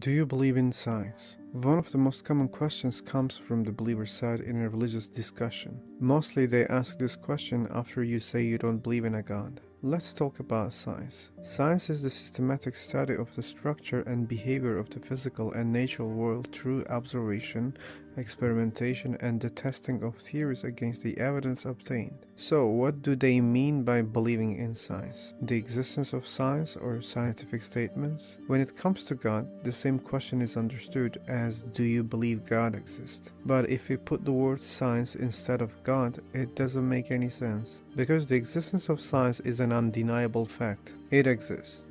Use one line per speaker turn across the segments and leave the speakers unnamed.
Do you believe in science? One of the most common questions comes from the believer's side in a religious discussion. Mostly they ask this question after you say you don't believe in a God. Let's talk about science. Science is the systematic study of the structure and behavior of the physical and natural world through observation, experimentation, and the testing of theories against the evidence obtained. So, what do they mean by believing in science? The existence of science or scientific statements? When it comes to God, the same question is understood as do you believe God exists? But if we put the word science instead of God, it doesn't make any sense, because the existence of science is an undeniable fact. It exists.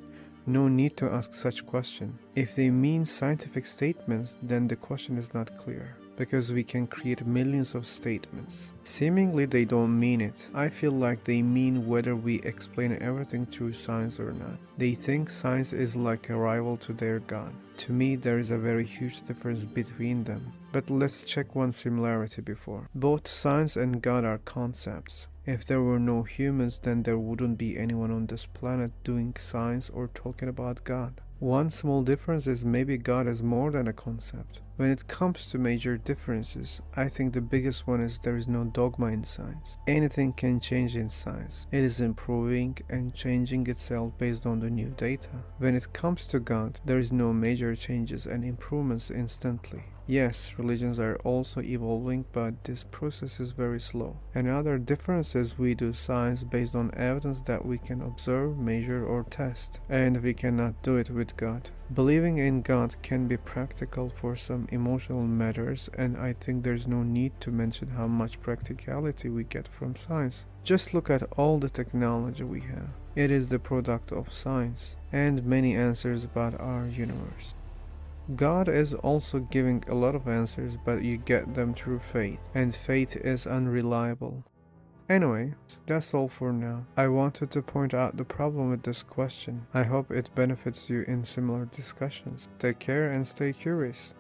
No need to ask such question. If they mean scientific statements, then the question is not clear, because we can create millions of statements. Seemingly they don't mean it. I feel like they mean whether we explain everything through science or not. They think science is like a rival to their God. To me, there is a very huge difference between them. But let's check one similarity before. Both science and God are concepts. If there were no humans, then there wouldn't be anyone on this planet doing science or talking about God. One small difference is maybe God is more than a concept. When it comes to major differences, I think the biggest one is there is no dogma in science. Anything can change in science. It is improving and changing itself based on the new data. When it comes to God, there is no major changes and improvements instantly. Yes, religions are also evolving, but this process is very slow. Another difference is we do science based on evidence that we can observe, measure, or test, and we cannot do it with God. Believing in God can be practical for some emotional matters, and I think there's no need to mention how much practicality we get from science. Just look at all the technology we have. It is the product of science, and many answers about our universe. God is also giving a lot of answers, but you get them through faith, and faith is unreliable. Anyway, that's all for now. I wanted to point out the problem with this question. I hope it benefits you in similar discussions. Take care and stay curious.